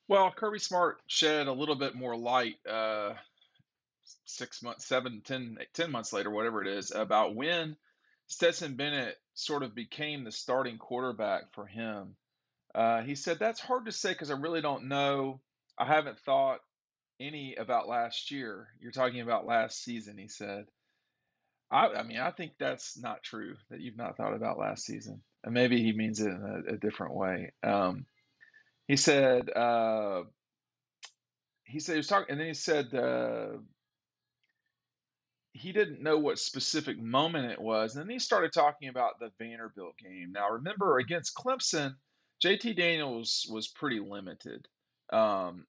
Well, Kirby Smart shed a little bit more light 6 months, 10 months later, whatever it is, about when Stetson Bennett sort of became the starting quarterback for him. He said, "That's hard to say because I really don't know. I haven't thought any about last year. You're talking about last season," he said. I mean, I think that's not true, that you've not thought about last season. And maybe he means it in a different way. He said, he was talking, and then he said, he didn't know what specific moment it was. And then he started talking about the Vanderbilt game. Now, remember, against Clemson, JT Daniels was pretty limited.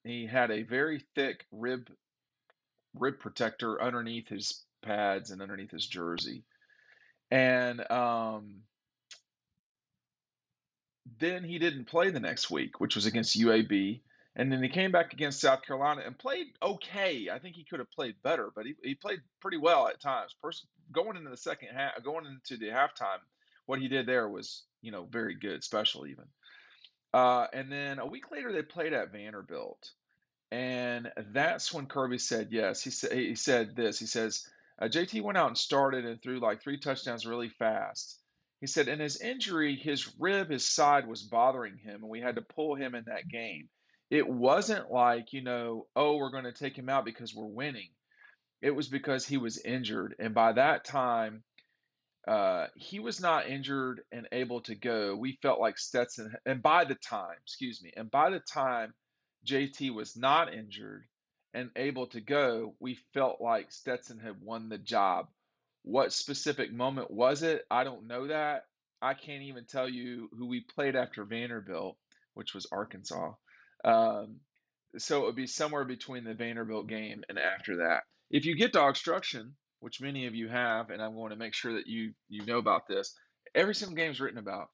He had a very thick rib protector underneath his pads and underneath his jersey. And then he didn't play the next week, which was against UAB. And then he came back against South Carolina and played okay. I think he could have played better, but he played pretty well at times. Going into the second half, going into the halftime, what he did there was, very good, special even. And then a week later, they played at Vanderbilt, and that's when Kirby said yes. He said this. He says JT went out and started and threw like three touchdowns really fast. He said in his injury, his side was bothering him, and we had to pull him in that game. It wasn't like, oh, we're going to take him out because we're winning. It was because he was injured, and by that time, he was not injured and able to go. We felt like Stetson, and by the time, excuse me, and by the time JT was not injured and able to go, we felt like Stetson had won the job. What specific moment was it? I don't know that. I can't even tell you who we played after Vanderbilt, which was Arkansas. Um, so it would be somewhere between the Vanderbilt game and after that. If you get DAWGSTRUCTION, which many of you have, and I'm going to make sure that you know about this, every single game is written about.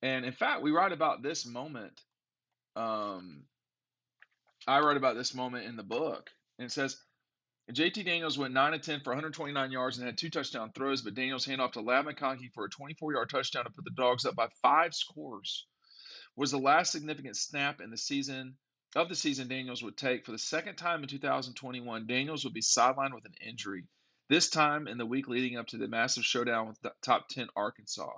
And in fact, we write about this moment. Um, I write about this moment in the book, and it says JT Daniels went 9 of 10 for 129 yards and had two touchdown throws, but Daniels handed off to Ladd McConkey for a 24-yard touchdown to put the Dogs up by 5 scores. Was the last significant snap in the season Daniels would take. For the second time in 2021, Daniels would be sidelined with an injury, this time in the week leading up to the massive showdown with the top 10 Arkansas.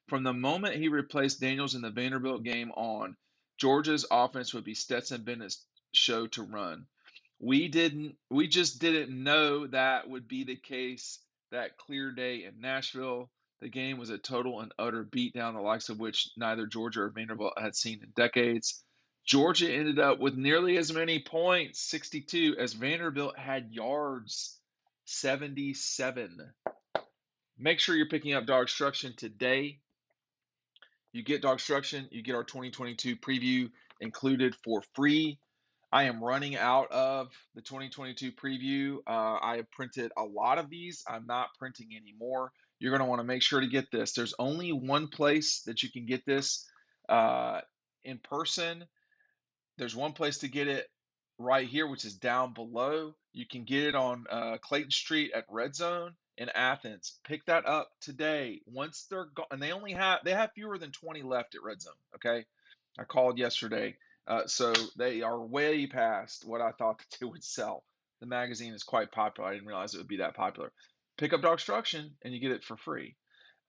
From the moment he replaced Daniels in the Vanderbilt game on, Georgia's offense would be Stetson Bennett's show to run. We just didn't know that would be the case that clear day in Nashville. The game was a total and utter beatdown, the likes of which neither Georgia or Vanderbilt had seen in decades. Georgia ended up with nearly as many points, 62, as Vanderbilt had yards, 77. Make sure you're picking up DAWGSTRUCTION today. You get DAWGSTRUCTION, you get our 2022 preview included for free. I am running out of the 2022 preview. I have printed a lot of these. I'm not printing anymore. You're going to want to make sure to get this. There's only one place that you can get this uh, in person. There's one place to get it right here, which is down below. You can get it on Clayton Street at Red Zone in Athens. Pick that up today. Once they're gone, and they have fewer than 20 left at Red Zone. Okay, I called yesterday, so they are way past what I thought that they would sell. The magazine is quite popular. I didn't realize it would be that popular. Pick up DAWGSTRUCTION and you get it for free.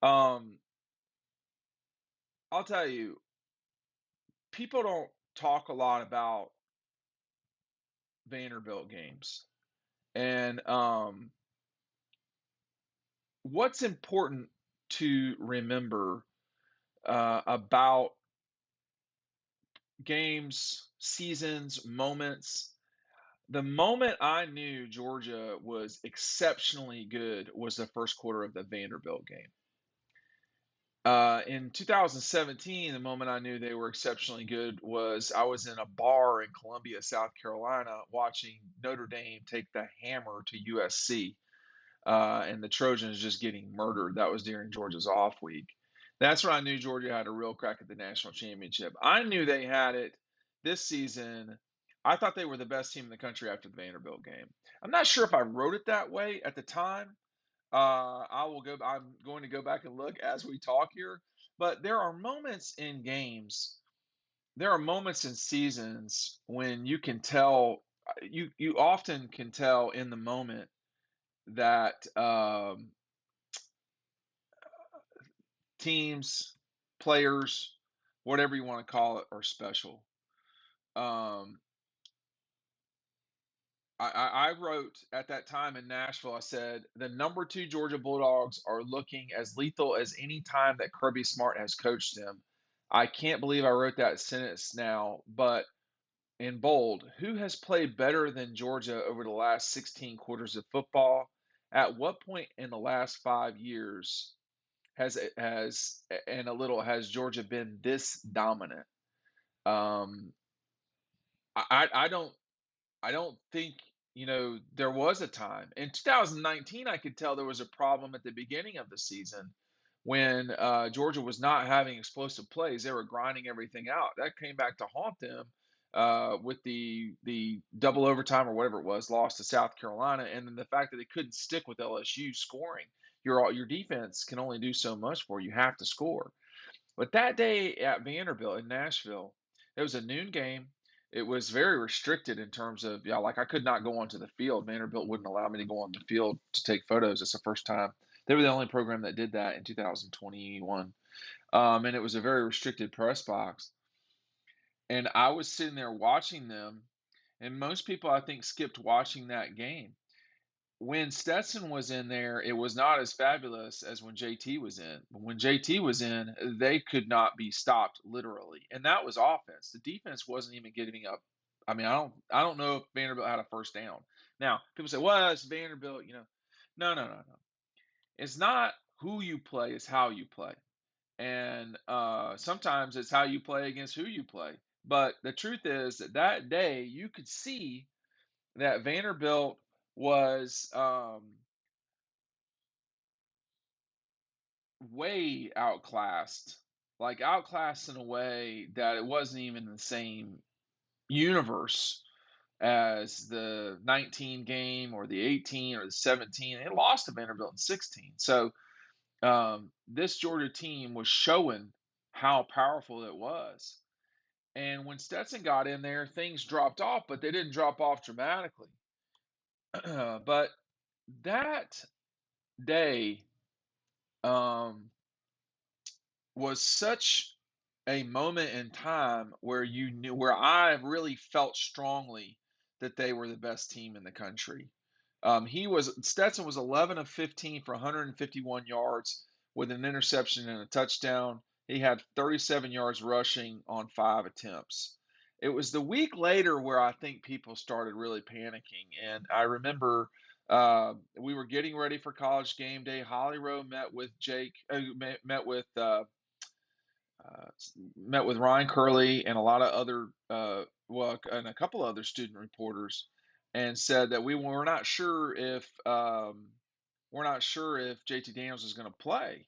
Um, I'll tell you, people don't talk a lot about Vanderbilt games. And what's important to remember about games, seasons, moments. The moment I knew Georgia was exceptionally good was the first quarter of the Vanderbilt game. In 2017, the moment I knew they were exceptionally good was I was in a bar in Columbia, South Carolina, watching Notre Dame take the hammer to USC. And the Trojans just getting murdered. That was during Georgia's off week. That's when I knew Georgia had a real crack at the national championship. I knew they had it this season. I thought they were the best team in the country after the Vanderbilt game. I'm not sure if I wrote it that way at the time. I'm going to go back and look as we talk here. But there are moments in games there are moments in seasons when you can tell, you often can tell in the moment that teams, players, whatever you want to call it, are special. Um, I wrote at that time in Nashville, I said, the number two Georgia Bulldogs are looking as lethal as any time that Kirby Smart has coached them. I can't believe I wrote that sentence now, but in bold, who has played better than Georgia over the last 16 quarters of football? At what point in the last 5 years has Georgia been this dominant? Um, I don't think, there was a time. In 2019, I could tell there was a problem at the beginning of the season when Georgia was not having explosive plays. They were grinding everything out. That came back to haunt them with the double overtime or whatever it was, lost to South Carolina, and then the fact that they couldn't stick with LSU scoring. Your defense can only do so much for you. You have to score. But that day at Vanderbilt in Nashville, it was a noon game. It was very restricted in terms of, yeah, like I could not go onto the field. Vanderbilt wouldn't allow me to go on the field to take photos. It's the first time. They were the only program that did that in 2021. And it was a very restricted press box. And I was sitting there watching them. And most people, I think, skipped watching that game. When Stetson was in there, it was not as fabulous as when JT was in. When JT was in, they could not be stopped literally, and that was offense. The defense wasn't even getting up. I mean, I don't know if Vanderbilt had a first down. Now people say, "Well, it's Vanderbilt," No, no, no, no. It's not who you play; it's how you play, and sometimes it's how you play against who you play. But the truth is that that day you could see that Vanderbilt was way outclassed, like outclassed in a way that it wasn't even the same universe as the 19 game or the 18 or the 17. It lost to Vanderbilt in 16. So this Georgia team was showing how powerful it was. And when Stetson got in there, things dropped off, but they didn't drop off dramatically. But that day, um, was such a moment in time where I really felt strongly that they were the best team in the country. Stetson was 11 of 15 for 151 yards with an interception and a touchdown. He had 37 yards rushing on 5 attempts. It was the week later where I think people started really panicking, and I remember we were getting ready for College Game Day. Holly Rowe met with uh, met with Ryan Curley and a lot of other, and a couple other student reporters, and said that we're not sure if JT Daniels is going to play.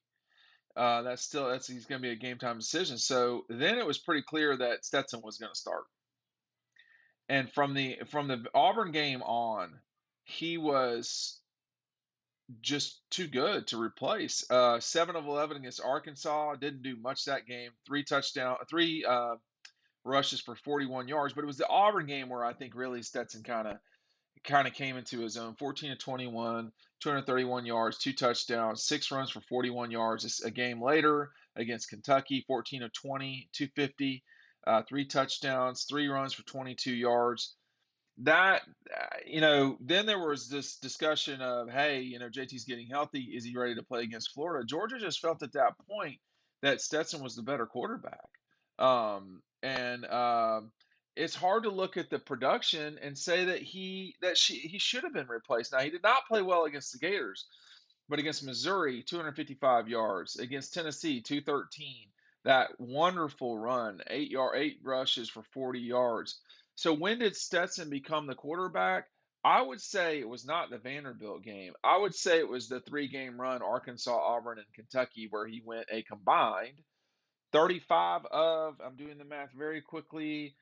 That's he's going to be a game time decision. So then it was pretty clear that Stetson was going to start. And from the Auburn game on, he was just too good to replace. 7 of 11 against Arkansas, didn't do much that game. Three rushes for 41 yards, but it was the Auburn game where I think really Stetson kind of came into his own. 14 to 21, 231 yards, 2 touchdowns, 6 runs for 41 yards. A game later against Kentucky, 14 of 20, 250, 3 touchdowns, 3 runs for 22 yards. That then there was this discussion of, hey, JT's getting healthy, is he ready to play against Florida? Georgia just felt at that point that Stetson was the better quarterback. And It's hard to look at the production and say that he should have been replaced. Now, he did not play well against the Gators, but against Missouri, 255 yards, against Tennessee, 213. That wonderful run, 8 rushes for 40 yards. So when did Stetson become the quarterback? I would say it was not the Vanderbilt game. I would say it was the 3 game run, Arkansas, Auburn, and Kentucky, where he went a combined 35 of, I'm doing the math very quickly,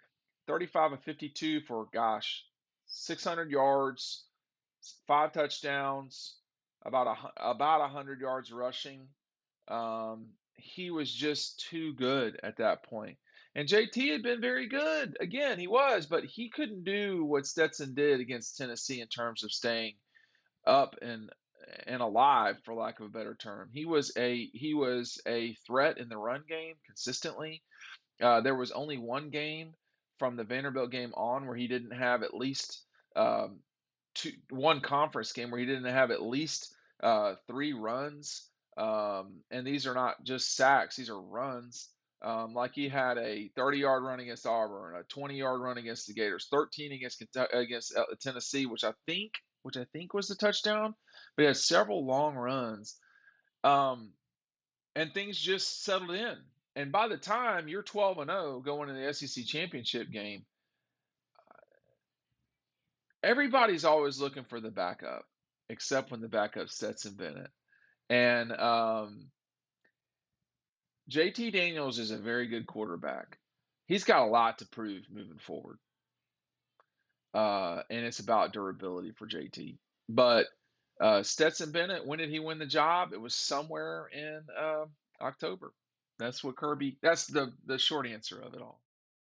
35 of 52 for, gosh, 600 yards, 5 touchdowns, about 100 yards rushing. He was just too good at that point. And JT had been very good. Again, he was, but he couldn't do what Stetson did against Tennessee in terms of staying up and alive, for lack of a better term. He was a threat in the run game consistently. There was only one game from the Vanderbilt game on where he didn't have at least um, one conference game where he didn't have at least three runs. And these are not just sacks; these are runs. Like he had a 30-yard run against Auburn, a 20-yard run against the Gators, 13 against Tennessee, which I think was the touchdown. But he had several long runs, um, and things just settled in. And by the time you're 12-0 going into the SEC championship game, everybody's always looking for the backup, except when the backup Stetson Bennett. And JT Daniels is a very good quarterback. He's got a lot to prove moving forward. And it's about durability for JT. But Stetson Bennett, when did he win the job? It was somewhere in October. That's what Kirby. That's the short answer of it all.